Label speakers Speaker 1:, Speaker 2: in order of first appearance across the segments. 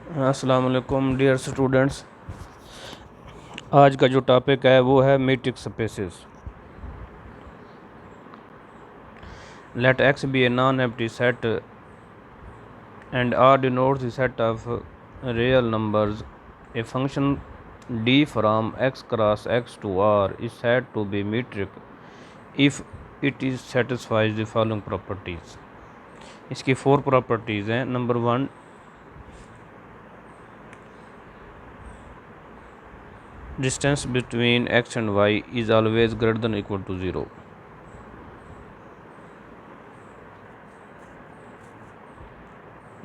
Speaker 1: अस्सलाम वालेकुम dear students. आज का जो टॉपिक है वो है matrix spaces. Let X be a non empty set and R denotes the set of real numbers. A function D from X cross X to R is said to be metric if it is satisfies the following properties. इसकी 4 properties हैं। Number 1, distance between x and y is always greater than or equal to 0.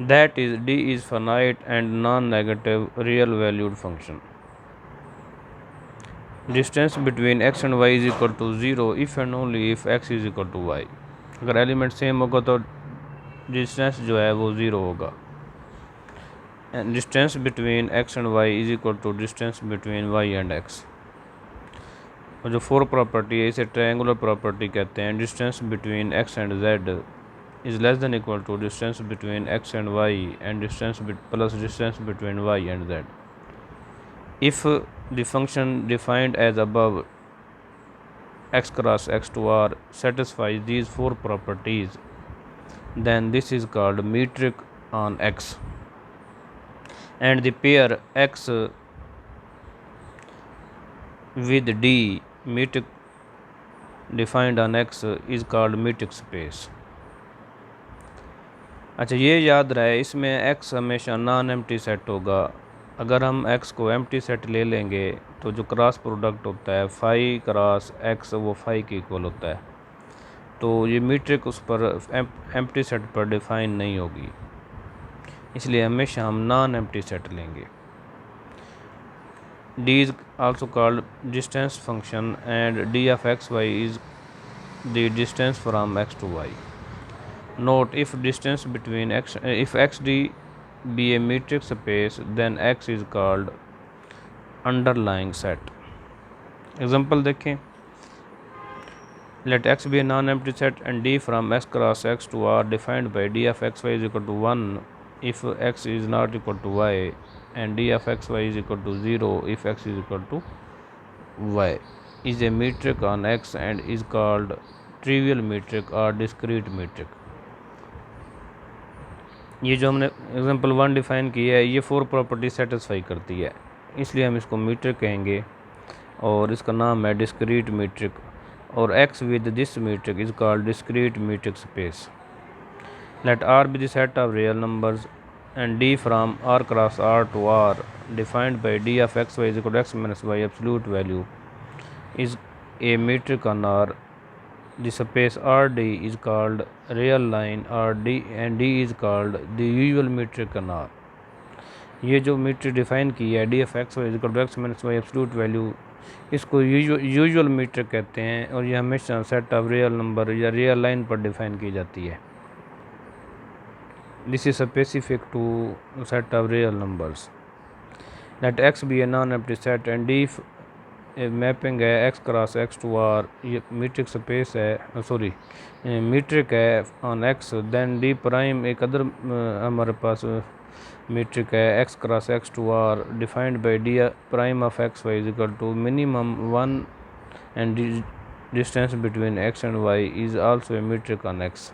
Speaker 1: That is, D is finite and non-negative real valued function. Distance between x and y is equal to 0 if and only if x is equal to y. अगर element same होगा तो distance जो है वो 0 होगा। And distance between x and y is equal to distance between y and x। और जो 4 property है इसे ट्रायंगुलर प्रॉपर्टी कहते हैं। Distance between x and z is less than equal to distance between x and y and plus distance between y and z. If the function defined as above x cross x to r satisfies these 4 properties, then this is called metric on x, and the pair x with d metric defined on x is called metric space. अच्छा, ये याद रहे इसमें x हमेशा non empty set होगा। अगर हम x को एम्प्टी सेट ले लेंगे तो जो क्रॉस प्रोडक्ट होता है फाई क्रॉस x वो फाई के इक्वल होता है, तो ये मीट्रिक उस पर एम्प्टी सेट पर डिफाइन नहीं होगी, इसलिए हमेशा हम नॉन एम्प्टी सेट लेंगे। D is also called distance function and d of x y is the distance from x to y. Note, if distance between x if xd be a metric space, then x is called underlying set. Example देखें। Let x be a non-empty set and d from x cross x to r defined by d of x y is equal to 1 if x is not equal to y and d of x y is equal to 0 if x is equal to y is a metric on x and is called trivial metric or discrete metric. ये जो हमने example 1 define की है ये 4 property satisfy करती है, इसलिए हम इसको मीट्रिक कहेंगे और इसका नाम है डिस्क्रीट मीट्रिक। और x with this metric is called discrete metric space. Let r be the set of real numbers and d from r cross r to r defined by d of x y is equal to x minus y absolute value is a metric on r. The space Rd is called real line Rd and D is called the usual metric on R. ये जो metric define की है D F X Y equal to x minus Y absolute value, इसको usual metric कहते हैं और ये हमेशा सेट ऑफ रियल नंबर या रियल लाइन पर डिफाइन की जाती है। This is specific to set of real numbers. Let X be a non empty set and D mapping है X cross X to R, ये मीट्रिक स्पेस है sorry metric है on X. Then D prime एक other हमारे पास metric है X cross X to R defined by D prime of x Y is equal to minimum 1 and distance between x and Y is also a metric on X.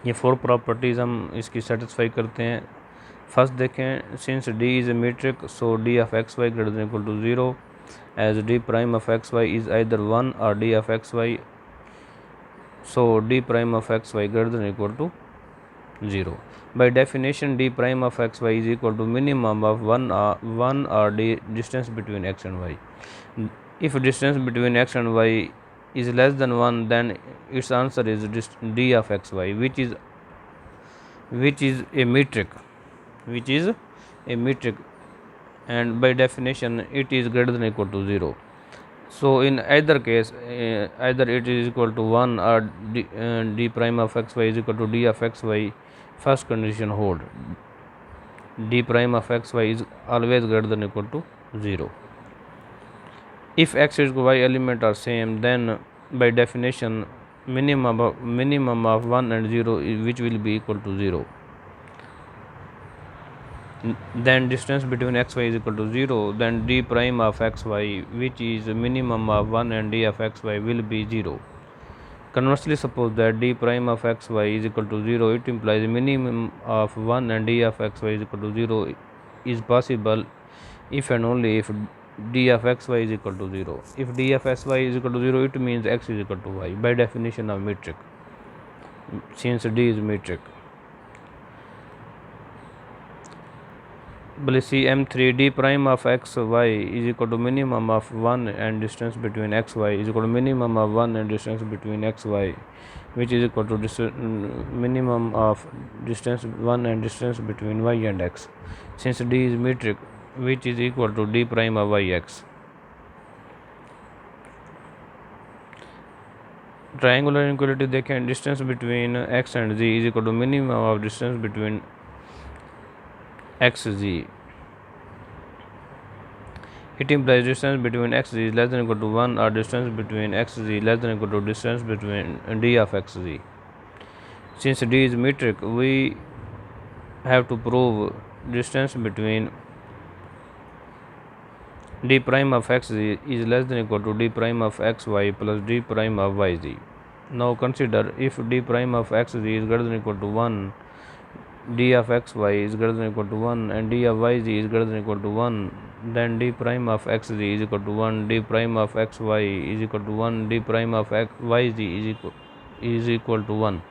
Speaker 1: ये 4 properties हम इसकी satisfy करते हैं। First देखें, since d is a metric so d of x Y greater than equal to 0 as d prime of x Y is either 1 और d of x Y so d prime of x Y greater than equal to 0. By definition, d prime of x y is equal to minimum of 1 or d distance between x and y. If distance between x and y is less than 1, then its answer is d of x y, which is a metric, and by definition it is greater than equal to 0. So in either case, either it is equal to 1 or d prime of x y is equal to d of x y. First condition hold, d prime of x y is always greater than equal to 0. If x and y element are same, then by definition minimum of 1 and 0 which will be equal to 0. then distance between x y is equal to 0, then d prime of x y, which is minimum of 1 and d of x y will be 0. Conversely, suppose that d prime of x y is equal to 0, it implies minimum of 1 and d of x y is equal to 0 is possible if and only if d of x y is equal to 0. If d of x y is equal to 0, it means x is equal to y by definition of metric, since d is metric. See M3, d prime of x y is equal to minimum of 1 and distance between x y is equal to minimum of 1 and distance between x y, which is equal to minimum of distance 1 and distance between y and x, since d is metric, which is equal to d prime of yx. Triangular inequality देखें, distance between x and z is equal to minimum of distance between x z. It implies distance between x z is less than or equal to 1, or distance between x z less than or equal to distance between d of x z. Since d is metric, we have to prove distance between d prime of x z is less than or equal to d prime of x y plus d prime of y z. Now consider, if d prime of x z is greater than or equal to 1, d of x y is greater than or equal to 1, and d of y z is greater than or equal to 1, then d prime of x z is equal to 1, d prime of x y is equal to 1, d prime of y z is equal to 1,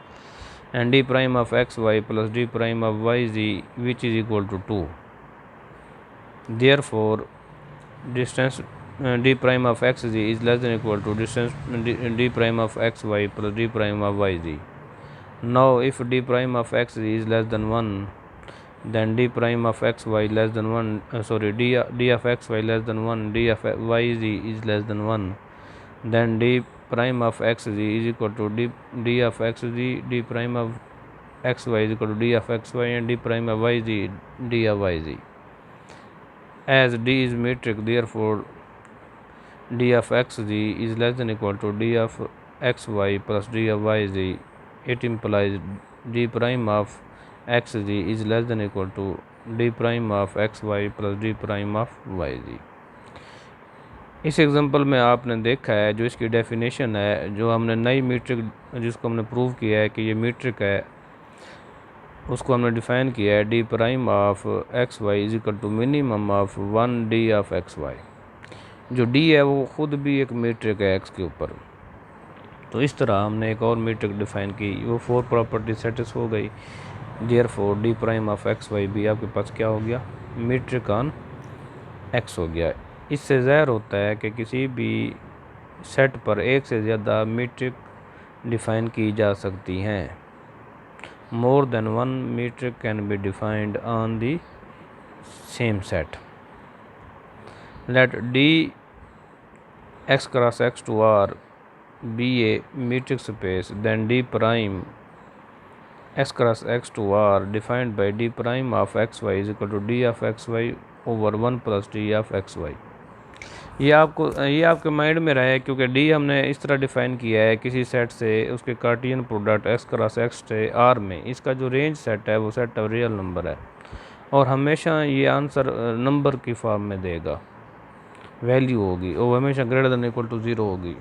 Speaker 1: and d prime of x y plus d prime of y z, which is equal to 2. Therefore, distance d prime of x z is less than or equal to distance d prime of x y plus d prime of y z. Now, if d prime of x z is less than 1, then d prime of x y less than 1, d of x y less than 1, d of y z is less than 1, then d prime of x z is equal to d of x z, d prime of x y is equal to d of x y, and d prime of y z, d of y z. As d is metric, therefore d of x z is less than or equal to d of x y plus d of y z. It implies d prime of x z is less than or equal to d prime of x y plus d prime of y z. इस example में आपने देखा है जो इसकी definition है, जो हमने नई मीट्रिक जिसको हमने प्रूव किया है कि ये मीट्रिक है, उसको हमने डिफ़ाइन किया है d prime of x Y is equal to minimum of 1 d of x Y. जो d है वो ख़ुद भी एक मीट्रिक है x के ऊपर। तो इस तरह हमने एक और मीट्रिक डिफ़ाइन की, वो 4 प्रॉपर्टी सेटिस्फाई हो गई। Therefore d prime of x Y भी आपके पास क्या हो गया, मीट्रिक ऑन x हो गया। इससे ज़ाहिर होता है कि किसी भी सेट पर एक से ज़्यादा मीट्रिक डिफ़ाइन की जा सकती हैं। More than one metric can be defined on the same set. Let D X cross X to R be a metric space, then d prime x cross x to r defined by d prime of xy is equal to d of xy over 1 plus d of xy। ये आपके mind में रहे, क्योंकि d हमने इस तरह define किया है किसी सेट से उसके कार्टियन प्रोडक्ट x क्रॉस x से r में, इसका जो रेंज सेट है वो सेट ऑफ रियल नंबर है, और हमेशा ये आंसर नंबर की फॉर्म में देगा, वैल्यू होगी, और हमेशा ग्रेटर देन इक्वल टू 0 होगी।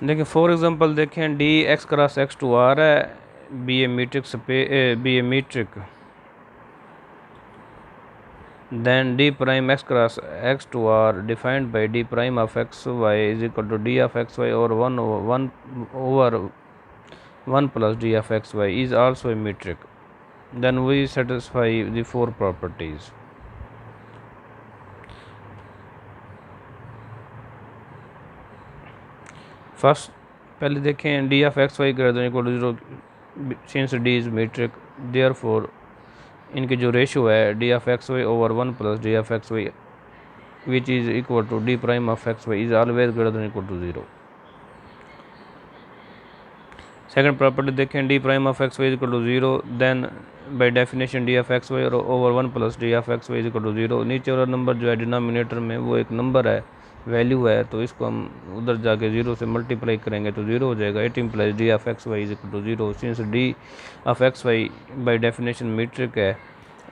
Speaker 1: देखिए फॉर एग्जांपल देखें, D X cross X to R है, be a metric then D prime X cross X to R defined by D prime of x Y is equal to D of x Y और 1 plus d of x y is also a metric, then we satisfy the 4 properties. First पहले देखें, d of x y greater than equal to 0 since d is metric, therefore इनकी जो ratio है d of x y over 1 plus d of x y which is equal to d prime of x y is always greater than equal to 0. Second property देखें, d prime of x Y is equal to 0, then by definition d of x Y over 1 plus d of x Y is equal to 0। नीचे वाला number जो है denominator में वो एक number है, value है तो इसको हम उधर जाके 0 से मल्टीप्लाई करेंगे तो 0 हो जाएगा। It implies D of x Y is equal to 0 since D of x Y by definition metric है,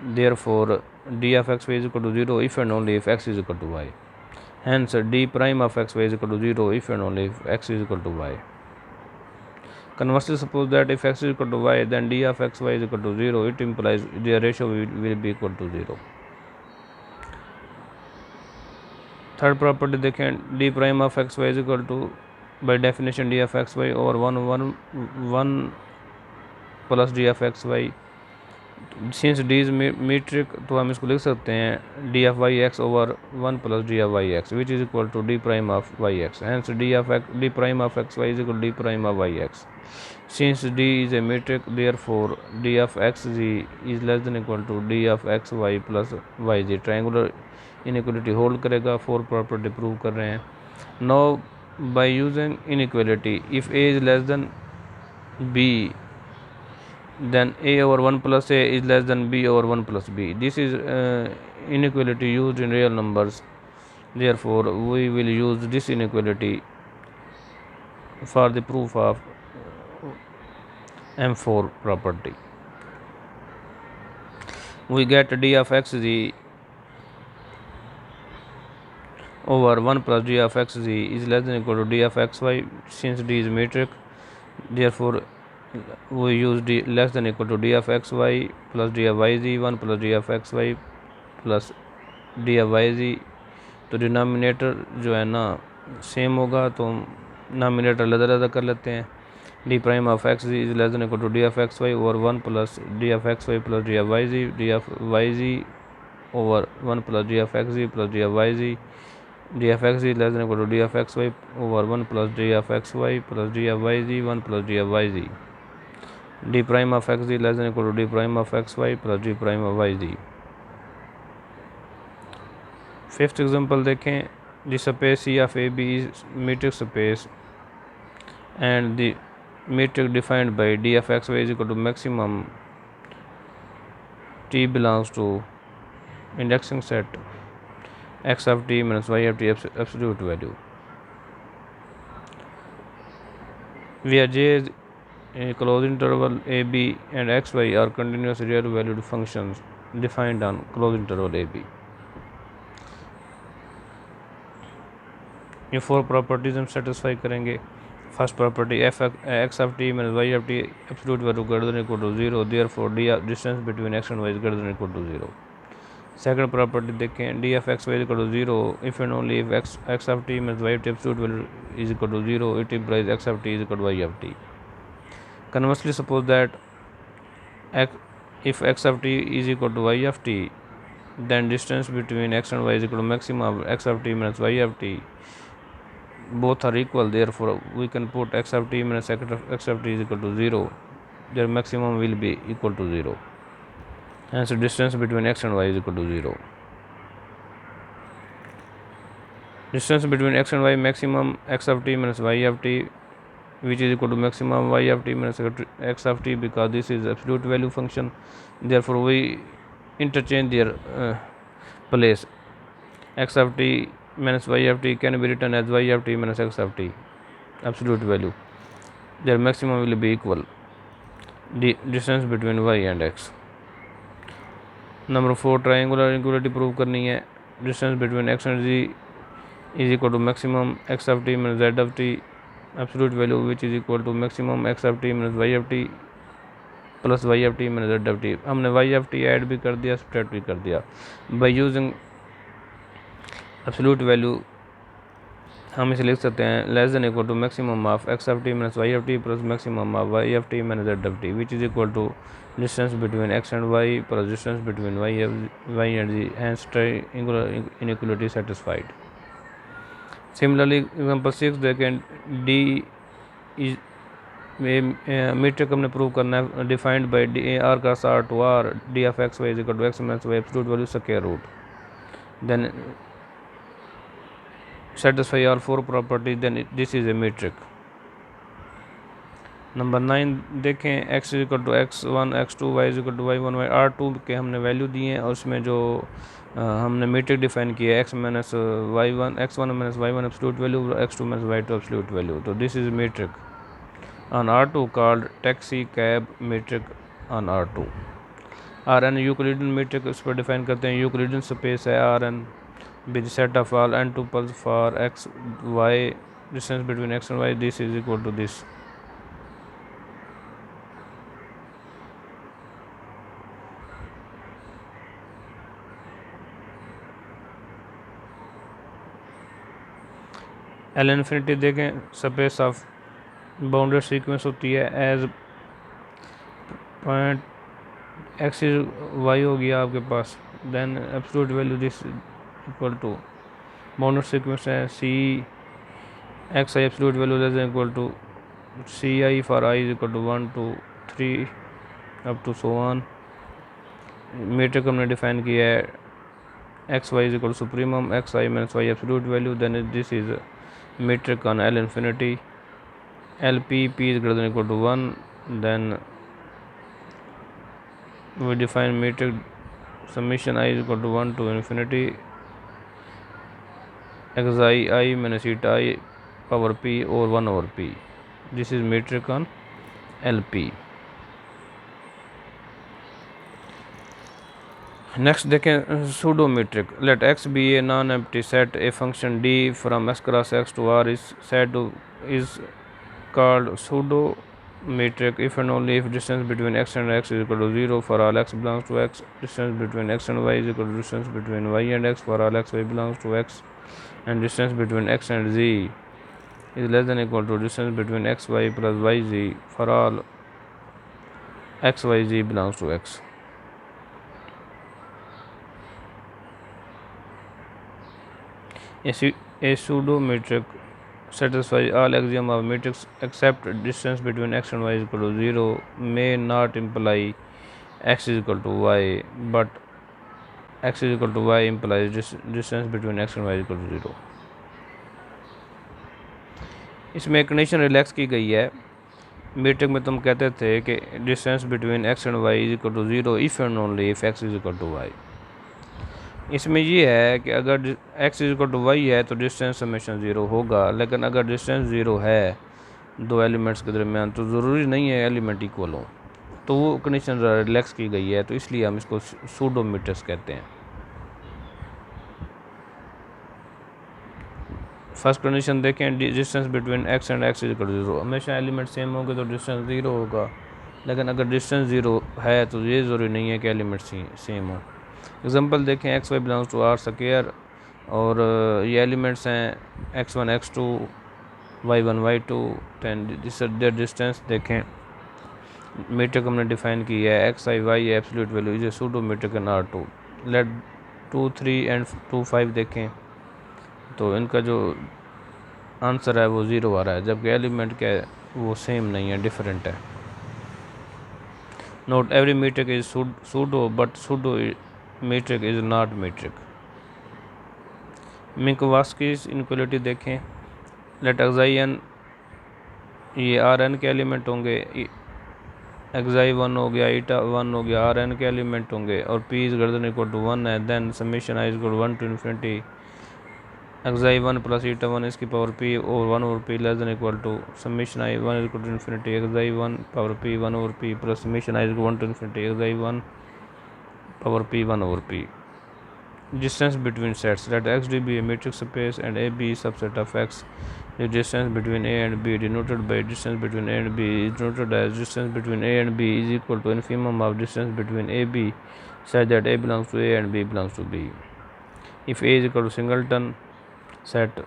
Speaker 1: therefore D of x Y is equal to 0 if and only if X is equal to Y. Hence, d prime of x y is equal to 0 if and only if x is equal to y. Conversely, suppose that if x is equal to y, then d of x y is equal to 0. It implies their ratio will be equal to 0. Third property देखें, d prime of x y is equal to by definition d of x y over 1 plus d of x y. Since d is metric तो हम इसको लिख सकते हैं d of y x over 1 plus d of y x which is equal to d prime of y x. Hence d prime of x Y is equal d prime of y x. Since d is a metric therefore D of x z is less than equal to D of x y plus y ji. Triangular inequality hold करेगा। Four property prove कर रहे हैं। Now by using inequality if a is less than b then a over 1 plus a is less than b over 1 plus b. This is inequality used in real numbers. Therefore, we will use this inequality for the proof of M4 property. We get d of x z over 1 plus d of x z is less than equal to d of x y since d is metric. Therefore, we use d less than equal to d of x y plus d of y z 1 plus d of x y plus d of y z। तो denominator जो है ना same होगा तो nominator अलग कर लेते हैं। d prime of x z is less than equal to d of x y over 1 plus d of x y plus d of y z, d of y z over 1 plus d of x z plus d of y z, d of x z less than equal to d of x y over 1 plus d of x y plus d of y z 1 plus d of y z। d prime of x z less than equal to d prime of x y plus d prime of y z। Fifth example देखें, the space C of AB is metric space and the metric defined by d of x y is equal to maximum t belongs to indexing set x of t minus y of t absolute value, where j is a closed interval AB and xy are continuous real valued functions defined on closed interval AB. ये four properties हम satisfy करेंगे। First property F X of T minus Y of T absolute value greater than equal to 0, therefore D distance between x and Y is greater than equal to 0। Second property देखें, D of x Y is equal to 0 if and only if X of T minus Y of T absolute value is equal to 0, it implies x of t is equal to y of t. Conversely, suppose that if x of t is equal to y of t, then distance between x and y is equal to maximum of x of t minus y of t. Both are equal, therefore we can put x of t minus x of t is equal to 0. Their maximum will be equal to 0. Hence, distance between x and y is equal to 0. Distance between x and y maximum x of t minus y of t, which is equal to maximum y of t minus x of t, because this is absolute value function. Therefore, we interchange their place. X of t minus y of t can be written as y of t minus x of t, absolute value. Their maximum will be equal. The distance between y and x. Number 4, triangular inequality prove करनी है। Distance between x and z is equal to maximum x of t minus z of t absolute value, which is equal to maximum x of t minus y of t plus y of t minus z of t। हमने y of t add भी कर दिया, subtract भी कर दिया। by using absolute value हम इसे लिख सकते हैं less than equal to maximum of x of T minus Y of t plus maximum of y of T minus z of t, which is equal to distance between x and y plus distance between y and z. Hence triangular inequality satisfied. Similarly, example 6 देखें, D is metric हमने prove करना है defined by d R का R to R d of x Y is equal to x minus Y absolute value square root. Then satisfy all four properties, then this is a metric. Number 9 देखें, x equal to x1 x2 y equal to y1 y R2 के हमने value दिए हैं और उसमें जो हमने metric define किया है x minus y1 x1 minus y1 absolute value x2 minus y2 absolute value. तो this is metric on R2 called taxi cab metric on R2। Rn Euclidean metric उस पर डिफाइन करते हैं, यूक्लिडियन स्पेस है Rn with set of all n tuples for x y distance between x and y, this is equal to this। L infinity देखें, space of bounded sequence होती है as point X is Y हो गया आपके पास, then absolute value this equal to bounded sequence है C X I absolute value less than equal to C I for I is equal to 1 2 3 up to so on. Metric हमने define किया है X Y is equal supremum X I minus Y absolute value, then this is metric on L infinity LP P is greater than equal to 1, then we define metric summation I is equal to 1 to infinity xi minus eta I power p or 1 over p, this is metric on LP। Next देखें pseudo metric, let x be a non-empty set, a function d from x cross x to r is said to is called pseudo metric if and only if distance between x and x is equal to 0 for all x belongs to x, distance between x and y is equal to distance between y and x for all x y belongs to x, and distance between x and z is less than equal to distance between x y plus y z for all x y z belongs to x। A pseudo metric satisfies all axioms of metrics except distance between x and y is equal to 0 may not imply x is equal to y, but x is equal to y implies distance between x and y is equal to 0। इसमें एक condition relax की गई है। Metric में तुम कहते थे कि distance between x and y is equal to 0 if and only if x is equal to y। इसमें ये है कि अगर x is equal to y है तो डिस्टेंस हमेशा ज़ीरो होगा, लेकिन अगर डिस्टेंस ज़ीरो है दो एलिमेंट्स के दरमियान तो ज़रूरी नहीं है एलिमेंट इक्वल हो, तो वो कंडीशन रिलैक्स की गई है, तो इसलिए हम इसको सूडो मीट्रिक्स कहते हैं। फर्स्ट कंडीशन देखें, distance between x and x is equal to 0, हमेशा एलिमेंट सेम होंगे तो डिस्टेंस ज़ीरो होगा, लेकिन अगर डिस्टेंस ज़ीरो है तो ये ज़रूरी नहीं है कि एलिमेंट सेम हो। एग्जांपल देखें, x y belongs to R square और ये एलिमेंट्स हैं x1 x2 y1 y2, then there distance देखें। मीट्रिक हमने डिफाइन की है x i y absolute value is a pseudo metric in R2। Let 2 3 and 2 5 देखें तो इनका जो आंसर है वो 0 आ रहा है, जबकि एलिमेंट क्या है वो सेम नहीं है, डिफरेंट है। Note every metric is pseudo but pseudo metric is not metric. Minkowski's inequality देखें, लेट एक्साई एन, ये आर एन के एलिमेंट होंगे, एक्साई 1 हो गया, ईटा 1 हो गया, आर एन के एलिमेंट होंगे और p is greater than equal to 1 है, then summation i is equal to 1 to infinity xi 1 plus eta 1 इसकी पावर पी और 1 over p less than equal to summation i 1 is equal to infinity xi 1 power p 1 over p plus summation i is equal 1 to infinity xi 1 power p 1 over p। Distance between sets, let xd be a metric space and a be subset of x. The distance between a and b denoted by distance between a and b is denoted as distance between a and b is equal to infimum of distance between a b such that a belongs to a and b belongs to b। If a is equal to singleton set,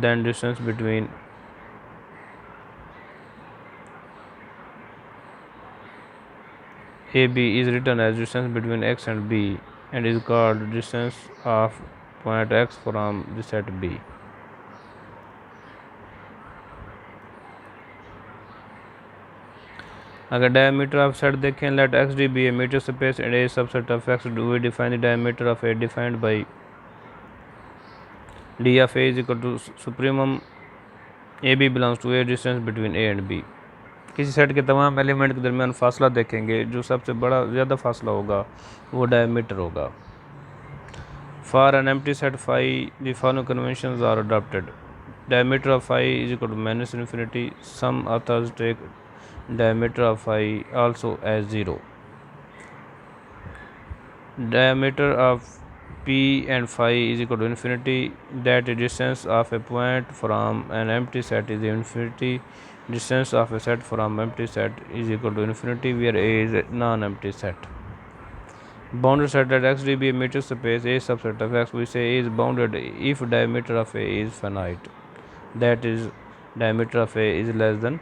Speaker 1: then distance between AB is written as distance between x and b and is called distance of point x from the set B। अगर diameter of set देखें, let xd be a metric space and a subset of x, do we define the diameter of a defined by d of a is equal to supremum AB belongs to a distance between a and b। किसी set के तमाम element के दरमियान फासला देखेंगे, जो सबसे बड़ा ज़्यादा फासला होगा वो डायमीटर होगा। For an empty set phi the following conventions are adopted. Diameter of phi is equal to minus infinity. Some authors take diameter of phi also as 0. Diameter of p and phi is equal to infinity. That the distance of a point from an empty set is infinity. Distance of a set from empty set is equal to infinity, where A is a non-empty set. Bounded set that X be a metric space A subset of X. We say A is bounded if diameter of A is finite. That is, diameter of A is less than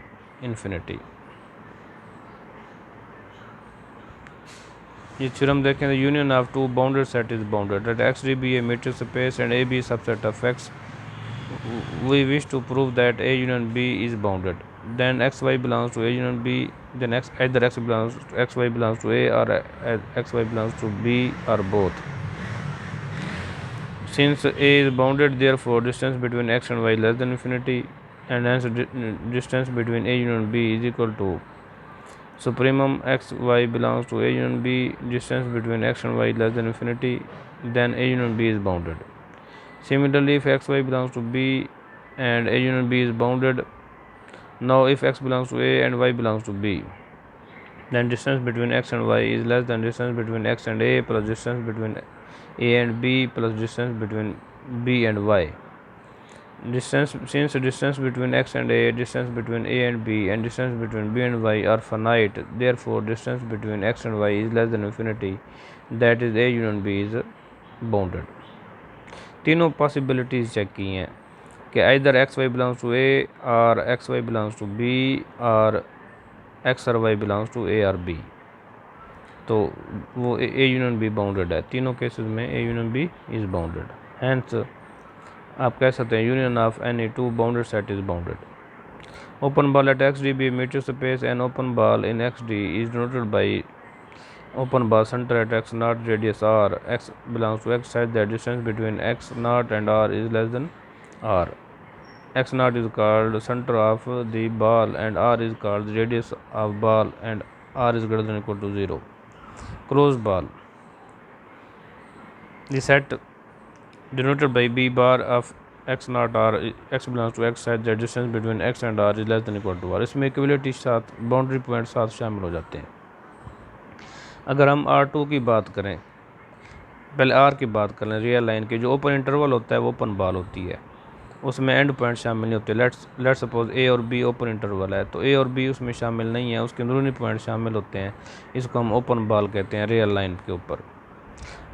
Speaker 1: infinity. ये theorem देखें, the union of two bounded set is bounded. Let X be a metric space and A be a subset of X. We wish to prove that A union B is bounded. Then XY belongs to A union B. Then either XY belongs to A or XY belongs to B or both. Since A is bounded, therefore distance between X and Y less than infinity, and hence distance between A union B is equal to supremum XY belongs to A union B, distance between X and Y less than infinity, then A union B is bounded. Similarly, if XY belongs to B and A union B is bounded, now if X belongs to A and Y belongs to B, then distance between X and Y is less than distance between X and A plus distance between A and B plus distance between B and Y. Since distance between X and A, distance between A and B, and distance between B and Y are finite, therefore distance between X and Y is less than infinity. That is, A union B is bounded. तीनों possibilities check की हैं कि either XY belongs to A or XY belongs to B or X और Y belongs to A or B, तो वो A union B bounded है। तीनों cases में A union B is bounded. Hence आप कह सकते हैं union of any two bounded set is bounded. Open ball at x d be metric space and open ball in x d is denoted by open ball center at x naught radius r. X belongs to x such that distance between x naught and r is less than r. X naught is called center of the ball and r is called the radius of ball, and r is greater than or equal to 0. Closed ball. The set denoted by b bar of x naught r, x belongs to x such that distance between x and r is less than or equal to r. इसमें equality साथ boundary point साथ शामिल हो जाते हैं। अगर हम R2 की बात करें, पहले R की बात करें, रियल लाइन की जो ओपन इंटरवल होता है वो ओपन बॉल होती है, उसमें एंड पॉइंट शामिल नहीं होते। लेट्स सपोज A और B ओपन इंटरवल है, तो A और B उसमें शामिल नहीं है, उसके अंदरूनी पॉइंट शामिल होते हैं, इसको हम ओपन बॉल कहते हैं रियल लाइन के ऊपर।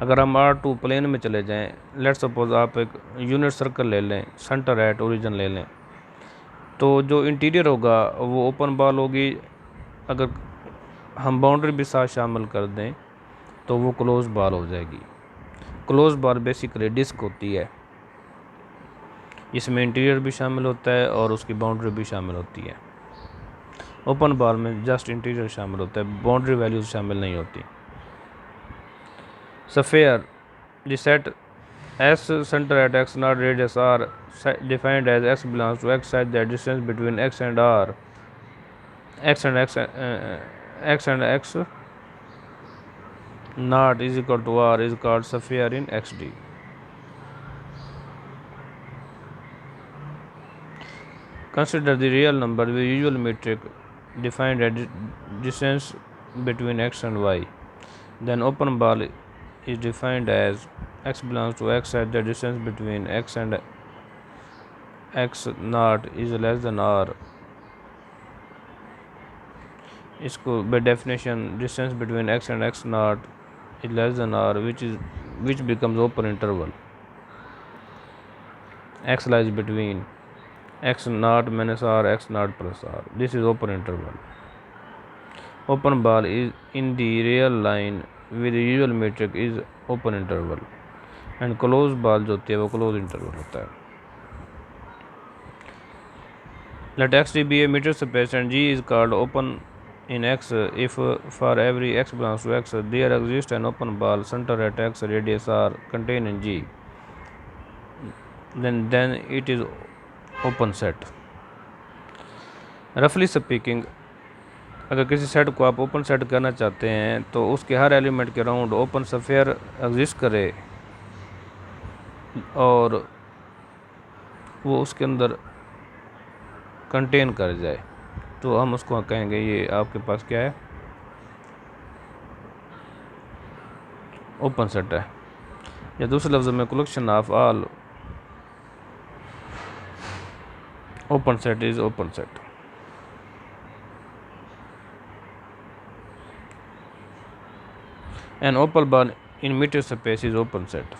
Speaker 1: अगर हम R2 प्लेन में चले जाएँ, लेट्स सपोज आप एक यूनिट सर्कल ले लें, सेंटर एट ओरिजिन ले लें, तो जो इंटीरियर होगा वो ओपन बॉल होगी। अगर हम बाउंड्री भी साथ शामिल कर दें तो वो क्लोज बॉल हो जाएगी। क्लोज बॉल बेसिकली डिस्क होती है, इसमें इंटीरियर भी शामिल होता है और उसकी बाउंड्री भी शामिल होती है। ओपन बॉल में जस्ट इंटीरियर शामिल होता है, बाउंड्री वैल्यूज शामिल नहीं होती। Sphere, the set S center at x naught radius r defined as x belongs to x such that distance between x and r, x and x naught is equal to r is called sphere in xd. Consider the real number with usual metric defined as distance between x and y. Then open ball is defined as x belongs to x such that distance between x and x naught is less than r. इसको by definition distance between x and x naught is less than r, which becomes open interval. X lies between x naught minus r, x naught plus r. This is open interval. Open ball is in the real line with the usual metric is open interval, and closed ball जो होती है वो closed interval होता है। Let x be a metric space and G is called open in X if for every x belongs to X there exists an open ball center at X radius r contained in G, then it is open set. Roughly speaking, अगर किसी set को आप open set करना चाहते हैं तो उसके हर element के अराउंड ओपन स्फीयर एग्जिस्ट करे और वो उसके अंदर कंटेन कर जाए, तो हम उसको कहेंगे ये आपके पास क्या है, ओपन सेट है। या दूसरे लफ्ज़ में collection of all open set is open set. An opal ball in meter space is open set.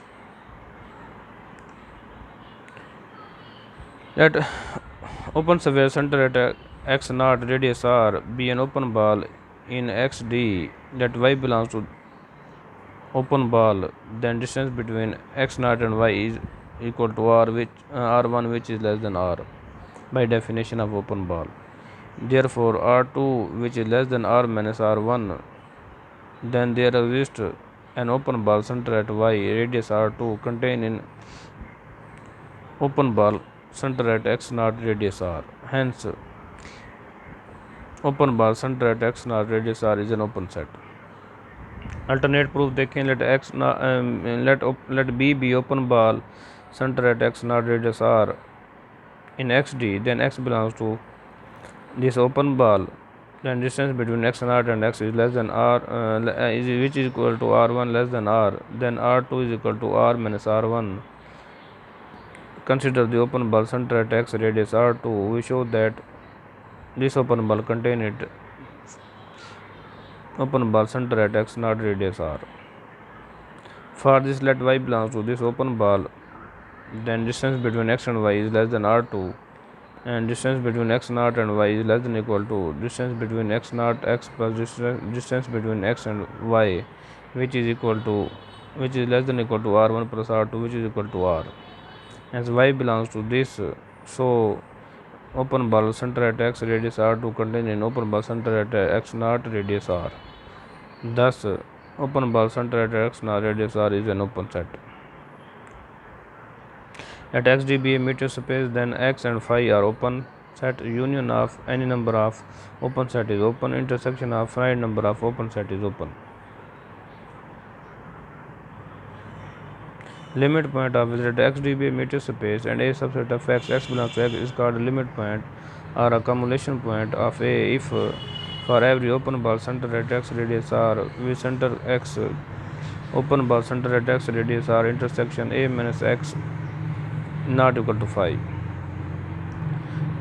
Speaker 1: Let open sphere center at x naught radius r be an open ball in xd. Let y belongs to open ball, then distance between x naught and y is equal to r, which r1 which is less than r by definition of open ball. Therefore r2 which is less than r minus r1, then there exists an open ball center at y radius r2 contained in open ball center at x naught radius r. Hence open ball center at x naught radius r is an open set. Alternate proof देखें, let B be open ball center at x naught radius r in xd, then x belongs to this open ball, then distance between x naught and x is less than r, which is equal to r1 less than r, then r2 is equal to r minus r1. Consider the open ball center at x radius r2. We show that this open ball contain it open ball center at x naught radius r. For this, let y belongs to this open ball, then distance between x and y is less than r2, and distance between x naught and y is less than equal to distance between x naught x plus distance between x and y, which is less than equal to r1 plus r2, which is equal to r. As y belongs to this, so open ball center at x radius r2 contains an open ball center at x naught radius r. Thus open ball center at x naught radius r is an open set. Let xd be a meter space, then x and phi are open set. Union of any number of open set is open. Intersection of finite number of open set is open. Limit point of let xd be a meter space and a subset of x belongs to x is called a limit point or accumulation point of a if for every open ball center at x radius r with center x open ball center at x radius r intersection a minus x not equal to phi.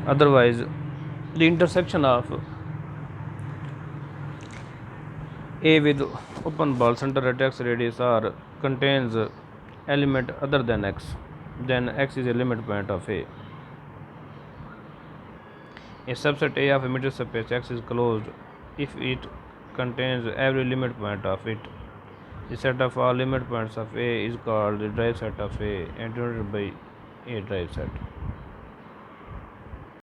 Speaker 1: Otherwise, the intersection of a with open ball center at x radius r contains element other than x, then x is a limit point of a. A subset A of a meter space X is closed if it contains every limit point of it. The set of all limit points of A is called the drive set of A and denoted by A drive set.